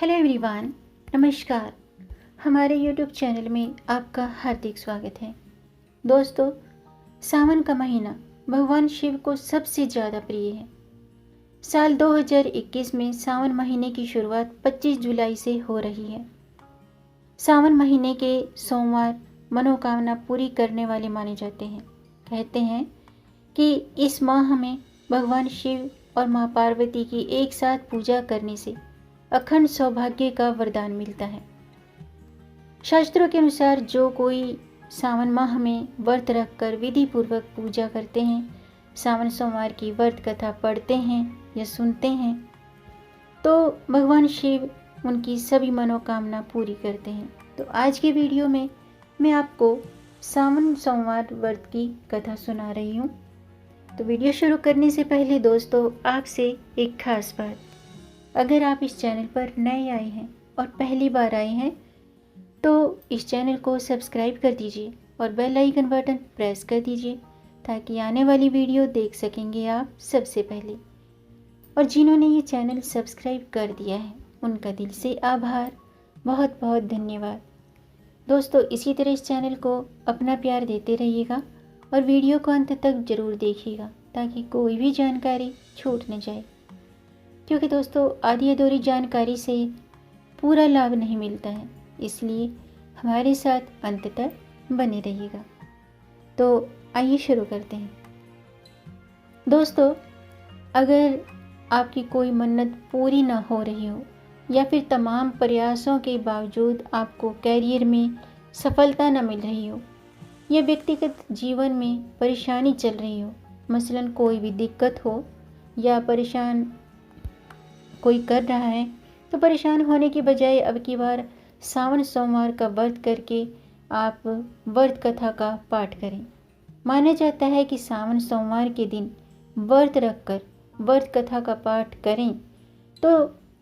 Hello everyone, नमस्कार। हमारे YouTube channel में आपका हार्दिक स्वागत है। दोस्तों, सावन का महीना भगवान शिव को सबसे ज़्यादा प्रिय है। साल 2021 में सावन महीने की शुरुआत 25 जुलाई से हो रही है। सावन महीने के सोमवार मनोकामना पूरी करने वाले माने जाते हैं। कहते हैं कि इस माह में भगवान शिव और माँ पार्वती की एक साथ पूजा करने से अखंड सौभाग्य का वरदान मिलता है। शास्त्रों के अनुसार जो कोई सावन माह में व्रत रखकर विधि पूर्वक पूजा करते हैं, सावन सोमवार की व्रत कथा पढ़ते हैं या सुनते हैं, तो भगवान शिव उनकी सभी मनोकामना पूरी करते हैं। तो आज की वीडियो में मैं आपको सावन सोमवार व्रत की कथा सुना रही हूँ। तो वीडियो शुरू करने से पहले दोस्तों, आपसे एक खास बात, अगर आप इस चैनल पर नए आए हैं और पहली बार आए हैं तो इस चैनल को सब्सक्राइब कर दीजिए और बेल आइकन बटन प्रेस कर दीजिए ताकि आने वाली वीडियो देख सकेंगे आप सबसे पहले। और जिन्होंने ये चैनल सब्सक्राइब कर दिया है उनका दिल से आभार, बहुत बहुत धन्यवाद। दोस्तों, इसी तरह इस चैनल को अपना प्यार देते रहिएगा और वीडियो को अंत तक ज़रूर देखिएगा ताकि कोई भी जानकारी छूट न जाए, क्योंकि दोस्तों आधी अधूरी जानकारी से पूरा लाभ नहीं मिलता है, इसलिए हमारे साथ अंत तक बने रहिएगा। तो आइए शुरू करते हैं। दोस्तों, अगर आपकी कोई मन्नत पूरी ना हो रही हो या फिर तमाम प्रयासों के बावजूद आपको कैरियर में सफलता न मिल रही हो या व्यक्तिगत जीवन में परेशानी चल रही हो, मसलन कोई भी दिक्कत हो या परेशान कोई कर रहा है, तो परेशान होने की बजाय अब की बार सावन सोमवार का व्रत करके आप व्रत कथा का पाठ करें। माना जाता है कि सावन सोमवार के दिन व्रत रखकर व्रत कथा का पाठ करें तो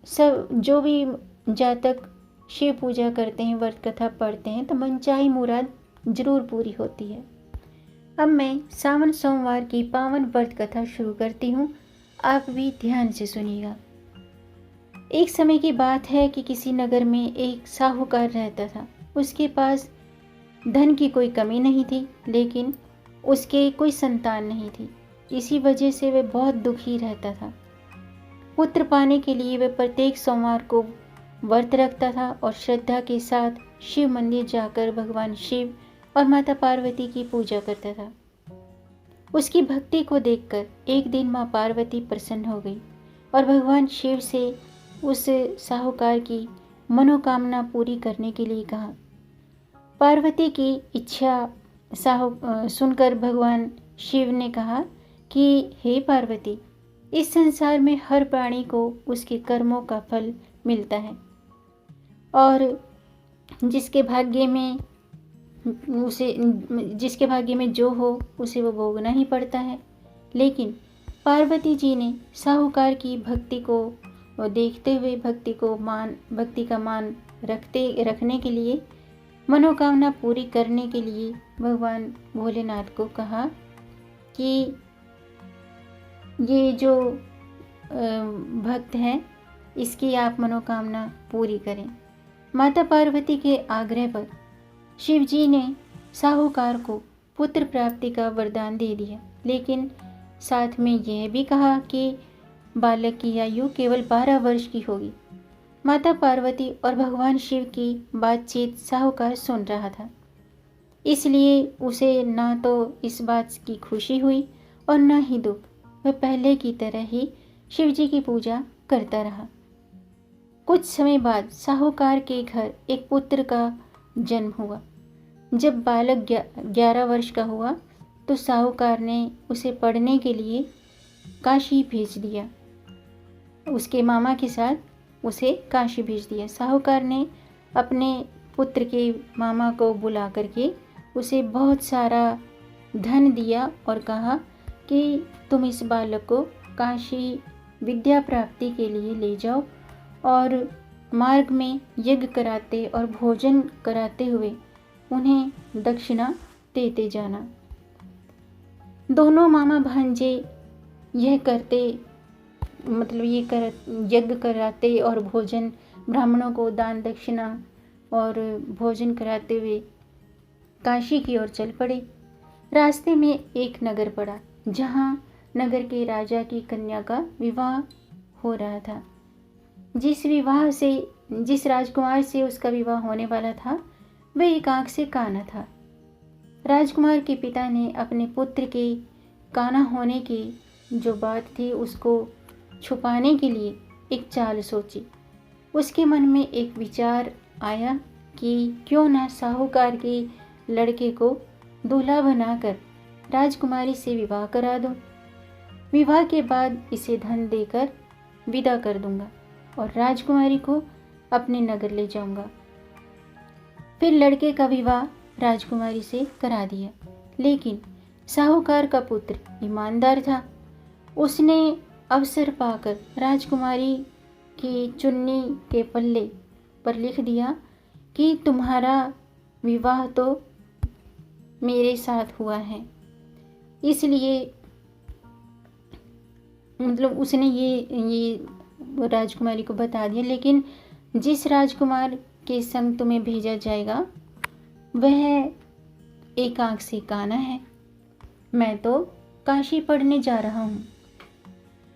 सब जो भी जातक शिव पूजा करते हैं, व्रत कथा पढ़ते हैं, तो मनचाही मुराद जरूर पूरी होती है। अब मैं सावन सोमवार की पावन व्रत कथा शुरू करती हूँ, आप भी ध्यान से सुनिएगा। एक समय की बात है कि किसी नगर में एक साहूकार रहता था। उसके पास धन की कोई कमी नहीं थी, लेकिन उसके कोई संतान नहीं थी। इसी वजह से वह बहुत दुखी रहता था। पुत्र पाने के लिए वह प्रत्येक सोमवार को व्रत रखता था और श्रद्धा के साथ शिव मंदिर जाकर भगवान शिव और माता पार्वती की पूजा करता था। उसकी भक्ति को देखकर एक दिन माँ पार्वती प्रसन्न हो गई और भगवान शिव से उस साहूकार की मनोकामना पूरी करने के लिए कहा। पार्वती की इच्छा सुनकर भगवान शिव ने कहा कि हे पार्वती, इस संसार में हर प्राणी को उसके कर्मों का फल मिलता है और जिसके भाग्य में जो हो उसे वो भोगना ही पड़ता है। लेकिन पार्वती जी ने साहूकार की भक्ति को देखते हुए भक्ति का मान रखने के लिए, मनोकामना पूरी करने के लिए भगवान भोलेनाथ को कहा कि ये जो भक्त हैं इसकी आप मनोकामना पूरी करें। माता पार्वती के आग्रह पर शिव जी ने साहूकार को पुत्र प्राप्ति का वरदान दे दिया, लेकिन साथ में यह भी कहा कि बालक की आयु केवल 12 वर्ष की होगी। माता पार्वती और भगवान शिव की बातचीत साहूकार सुन रहा था, इसलिए उसे ना तो इस बात की खुशी हुई और ना ही दुख। वह पहले की तरह ही शिव जी की पूजा करता रहा। कुछ समय बाद साहूकार के घर एक पुत्र का जन्म हुआ। जब बालक 11 वर्ष का हुआ तो साहूकार ने उसे पढ़ने के लिए काशी भेज दिया। उसके मामा के साथ उसे काशी भेज दिया। साहूकार ने अपने पुत्र के मामा को बुला करके उसे बहुत सारा धन दिया और कहा कि तुम इस बालक को काशी विद्या प्राप्ति के लिए ले जाओ और मार्ग में यज्ञ कराते और भोजन कराते हुए उन्हें दक्षिणा देते जाना। दोनों मामा भांजे यह करते मतलब ये कर यज्ञ कराते और भोजन, ब्राह्मणों को दान दक्षिणा और भोजन कराते हुए काशी की ओर चल पड़े। रास्ते में एक नगर पड़ा जहाँ नगर के राजा की कन्या का विवाह हो रहा था। जिस राजकुमार से उसका विवाह होने वाला था वह एक आंख से काना था। राजकुमार के पिता ने अपने पुत्र के काना होने की जो बात थी उसको छुपाने के लिए एक चाल सोची। उसके मन में एक विचार आया कि क्यों ना साहूकार के लड़के को दूल्हा बनाकर राजकुमारी से विवाह करा दूं। विवाह के बाद इसे धन देकर विदा कर दूंगा और राजकुमारी को अपने नगर ले जाऊंगा। फिर लड़के का विवाह राजकुमारी से करा दिया। लेकिन साहूकार का पुत्र ईमानदार था। उसने अवसर पाकर राजकुमारी की चुन्नी के पल्ले पर लिख दिया कि तुम्हारा विवाह तो मेरे साथ हुआ है। इसलिए मतलब उसने ये राजकुमारी को बता दिया, लेकिन जिस राजकुमार के संग तुम्हें भेजा जाएगा वह एक आंख से काना है। मैं तो काशी पढ़ने जा रहा हूँ।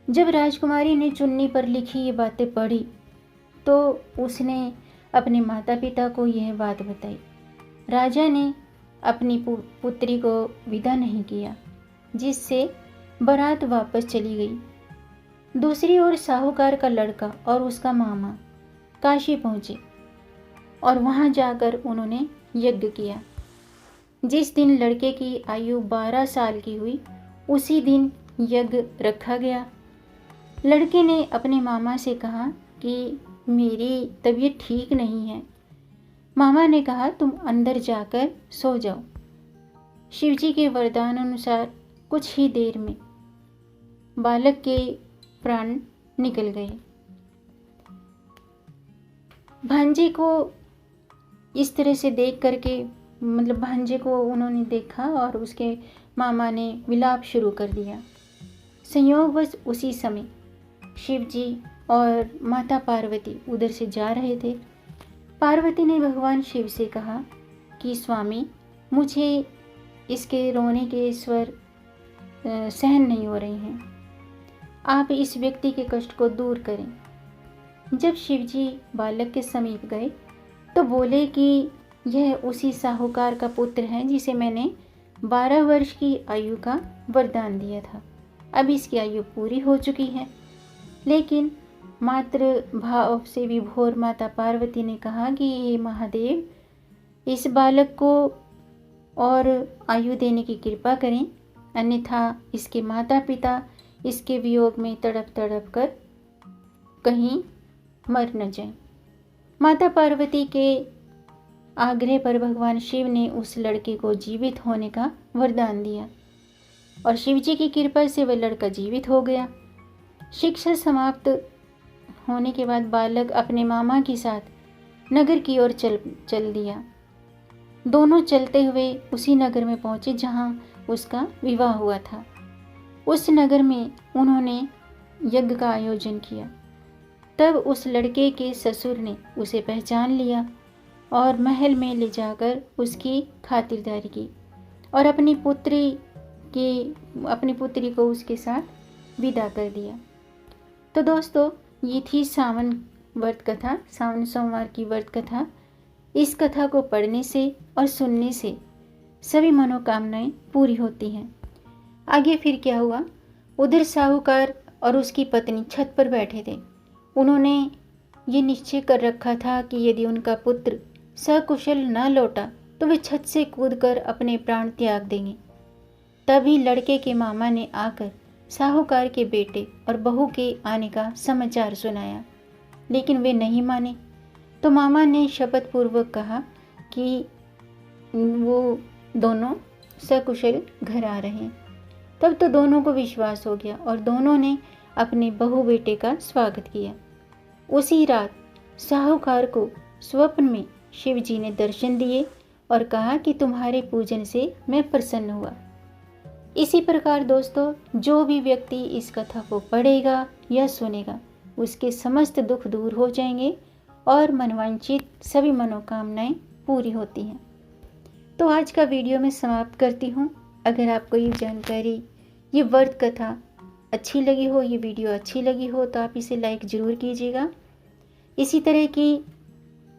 जब राजकुमारी ने चुन्नी पर लिखी ये बातें पढ़ी तो उसने अपने माता पिता को यह बात बताई। राजा ने अपनी पुत्री को विदा नहीं किया, जिससे बारात वापस चली गई। दूसरी ओर साहूकार का लड़का और उसका मामा काशी पहुँचे और वहाँ जाकर उन्होंने यज्ञ किया। जिस दिन लड़के की आयु 12 साल की हुई उसी दिन यज्ञ रखा गया। लड़के ने अपने मामा से कहा कि मेरी तबीयत ठीक नहीं है। मामा ने कहा तुम अंदर जाकर सो जाओ। शिवजी के वरदान अनुसार कुछ ही देर में बालक के प्राण निकल गए। भांजे को इस तरह से देख करके मतलब भांजे को उन्होंने देखा और उसके मामा ने विलाप शुरू कर दिया। संयोगवश उसी समय शिवजी और माता पार्वती उधर से जा रहे थे। पार्वती ने भगवान शिव से कहा कि स्वामी, मुझे इसके रोने के स्वर सहन नहीं हो रहे हैं, आप इस व्यक्ति के कष्ट को दूर करें। जब शिवजी बालक के समीप गए तो बोले कि यह उसी साहूकार का पुत्र है जिसे मैंने 12 वर्ष की आयु का वरदान दिया था। अब इसकी आयु पूरी हो चुकी है। लेकिन मातृ भाव से विभोर माता पार्वती ने कहा कि हे महादेव, इस बालक को और आयु देने की कृपा करें, अन्यथा इसके माता पिता इसके वियोग में तड़प तड़प कर कहीं मर न जाएं। माता पार्वती के आग्रह पर भगवान शिव ने उस लड़के को जीवित होने का वरदान दिया और शिवजी की कृपा से वह लड़का जीवित हो गया। शिक्षा समाप्त होने के बाद बालक अपने मामा के साथ नगर की ओर चल दिया। दोनों चलते हुए उसी नगर में पहुंचे जहां उसका विवाह हुआ था। उस नगर में उन्होंने यज्ञ का आयोजन किया। तब उस लड़के के ससुर ने उसे पहचान लिया और महल में ले जाकर उसकी खातिरदारी की और अपनी पुत्री को उसके साथ विदा कर दिया। तो दोस्तों, ये थी सावन व्रत कथा, सावन सोमवार की व्रत कथा। इस कथा को पढ़ने से और सुनने से सभी मनोकामनाएं पूरी होती हैं। आगे फिर क्या हुआ, उधर साहूकार और उसकी पत्नी छत पर बैठे थे। उन्होंने ये निश्चय कर रखा था कि यदि उनका पुत्र सकुशल न लौटा तो वे छत से कूदकर अपने प्राण त्याग देंगे। तभी लड़के के मामा ने आकर साहूकार के बेटे और बहू के आने का समाचार सुनाया, लेकिन वे नहीं माने। तो मामा ने शपथ पूर्वक कहा कि वो दोनों सकुशल घर आ रहे हैं। तब तो दोनों को विश्वास हो गया और दोनों ने अपने बहू बेटे का स्वागत किया। उसी रात साहूकार को स्वप्न में शिवजी ने दर्शन दिए और कहा कि तुम्हारे पूजन से मैं प्रसन्न हुआ। इसी प्रकार दोस्तों, जो भी व्यक्ति इस कथा को पढ़ेगा या सुनेगा, उसके समस्त दुख दूर हो जाएंगे और मनवांछित सभी मनोकामनाएं पूरी होती हैं। तो आज का वीडियो मैं समाप्त करती हूँ। अगर आपको ये जानकारी, ये व्रत कथा अच्छी लगी हो, ये वीडियो अच्छी लगी हो, तो आप इसे लाइक ज़रूर कीजिएगा। इसी तरह की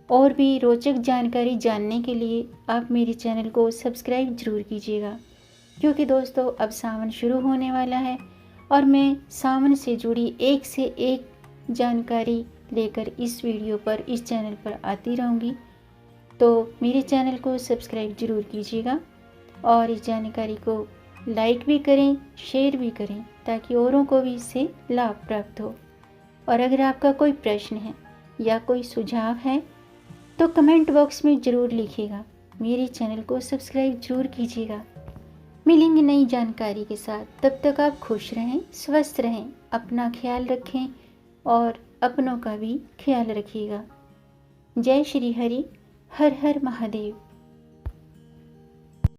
और भी रोचक जानकारी जानने के लिए आप मेरे चैनल को सब्सक्राइब ज़रूर कीजिएगा, क्योंकि दोस्तों अब सावन शुरू होने वाला है और मैं सावन से जुड़ी एक से एक जानकारी लेकर इस वीडियो पर, इस चैनल पर आती रहूँगी। तो मेरे चैनल को सब्सक्राइब ज़रूर कीजिएगा और इस जानकारी को लाइक भी करें, शेयर भी करें, ताकि औरों को भी इससे लाभ प्राप्त हो। और अगर आपका कोई प्रश्न है या कोई सुझाव है तो कमेंट बॉक्स में ज़रूर लिखिएगा। मेरे चैनल को सब्सक्राइब ज़रूर कीजिएगा। मिलेंगे नई जानकारी के साथ। तब तक आप खुश रहें, स्वस्थ रहें, अपना ख्याल रखें और अपनों का भी ख्याल रखिएगा। जय श्री हरि, हर हर महादेव।